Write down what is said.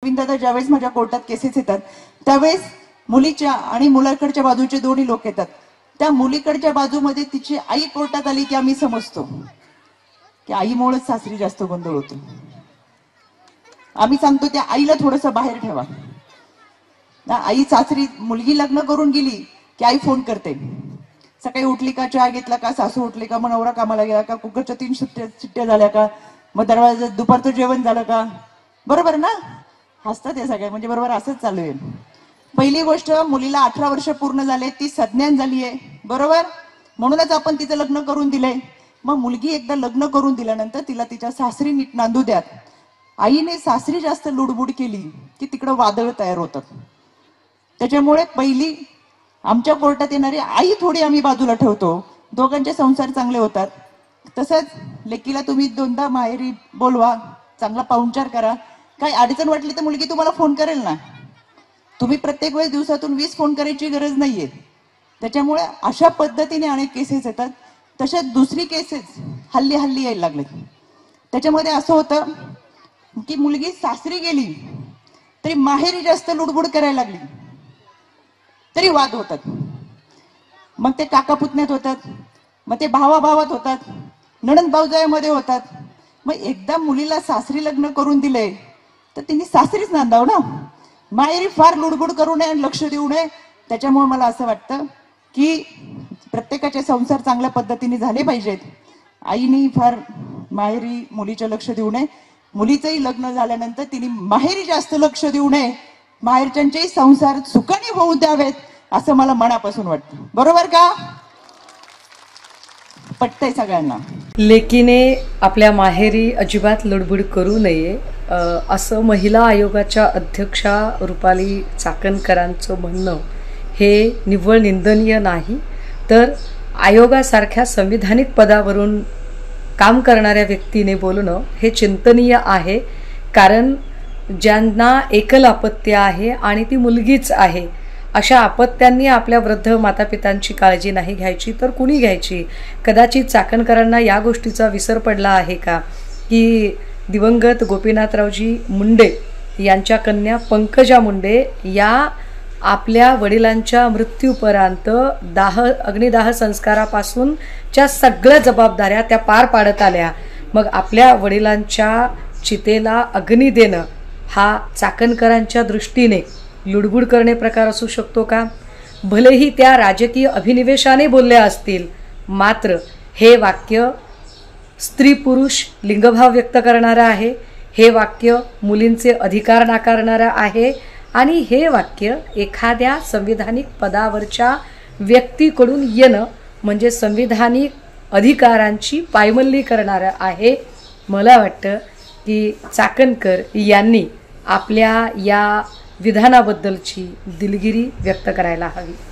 गोपींदादा ज्यावेळेस माझ्या कोर्टात केसेस येतात त्यावेळेस मुलीच्या आणि मुलाकडच्या बाजूचे दोन्ही लोक येतात. त्या मुलीकडच्या बाजूमध्ये तिची आई कोर्टात आली की आम्ही समजतो की आईमुळेच सासरी जास्त गोंधळ होतो. आम्ही सांगतो त्या आईला थोडंसं बाहेर ठेवा. आई सासरी मुलगी लग्न करून गेली की आई फोन करते, सकाळी उठली का, चहा घेतला का, सासू उठली का, मग नवरा कामाला गेला का, कुकरच्या 3 शिट्ट्या झाल्या का, मग दरवाजा दुपारचं जेवण झालं का, बरोबर ना. हसतात हे सगळे, म्हणजे बरोबर असंच चालू आहे. पहिली गोष्ट, मुलीला 18 वर्ष पूर्ण झाले, ती सज्ञान झाली आहे, बरोबर, म्हणूनच आपण तिचं लग्न करून दिलंय. मग मुलगी एकदा लग्न करून दिल्यानंतर तिला तिच्या सासरी नीट नांदू द्यात. आईने सासरी जास्त लुडबुड केली की तिकडं वादळ तयार होतात. त्याच्यामुळे पहिली आमच्या कोर्टात येणारी आई थोडी आम्ही बाजूला ठेवतो, दोघांचे संसार चांगले होतात. तसंच लेकीला तुम्ही 2दा माहेरी बोलवा, चांगला पाहुणचार करा. काही अडचण वाटली तर मुलगी तुम्हाला फोन करेल ना. तुम्ही प्रत्येक वेळेस दिवसातून 20 फोन करायची गरज नाहीये. त्याच्यामुळे अशा पद्धतीने अनेक केसेस येतात. तशाच दुसरी केसेस हल्ली यायला लागले. त्याच्यामध्ये असं होतं की मुलगी सासरी गेली तरी माहेरी जास्त लुडबुड करायला लागली तरी वाद होतात. मग ते काका पुतण्यात होतात, मग ते भावाभावात होतात, नणंद भाऊजाईमध्ये होतात. मग एकदा मुलीला सासरी लग्न करून दिले तर तिने सासरीच नांदाव ना, माहेरी फार लुडबुड करू नये, लक्ष देऊ नये. त्याच्यामुळे मला असं वाटतं की प्रत्येकाचे संसार चांगल्या पद्धतीने झाले पाहिजेत. आईने फार माहेरी मुलीचे लक्ष देऊ नये, मुलीचंही लग्न झाल्यानंतर तिने माहेरी जास्त लक्ष देऊ नये, माहेरच्यांचेही संसार सुखाने होऊ द्यावेत असं मला मनापासून वाटतं. बरोबर का? पटतंय सगळ्यांना? लेकीने आपल्या माहेरी अजिबात लुडबुड करू नये असं महिला आयोगाच्या अध्यक्षा रुपाली चाकणकरांचं म्हणणं हे निव्वळ निंदनीय नाही, तर आयोगासारख्या संविधानिक पदावरून काम करणाऱ्या व्यक्तीने बोलणं हे चिंतनीय आहे. कारण ज्यांना एकल अपत्य आहे आणि ती मुलगीच आहे, अशा अपत्यांनी आपल्या वृद्ध मातापितांची काळजी नाही घ्यायची तर कुणी घ्यायची? कदाचित चाकणकरांना या गोष्टीचा विसर पडला आहे का की दिवंगत गोपीनाथरावजी मुंडे यांच्या कन्या पंकजा मुंडे या आपल्या वडिलांच्या मृत्यूपर्यंत अग्निदाह संस्कारापासूनच्या सगळ्या जबाबदाऱ्या त्या पार पाडत आल्या. मग आपल्या वडिलांच्या चितेला अग्नी देणं हा चाकणकरांच्या दृष्टीने लुडबुड करणे प्रकार असू शकतो का? भलेही त्या राजकीय अभिनिवेशाने बोलल्या असतील, मात्र हे वाक्य स्त्री पुरुष लिंगभाव व्यक्त करणारं आहे, हे वाक्य मुलींचे अधिकार नाकारणारं आहे आणि हे वाक्य एखाद्या संविधानिक पदावरच्या व्यक्तीकडून येणं म्हणजे संविधानिक अधिकारांची पायमल्ली करणारं आहे. मला वाटतं की चाकणकर यांनी आपल्या या विधानाबद्दलची दिलगिरी व्यक्त करायला हवी.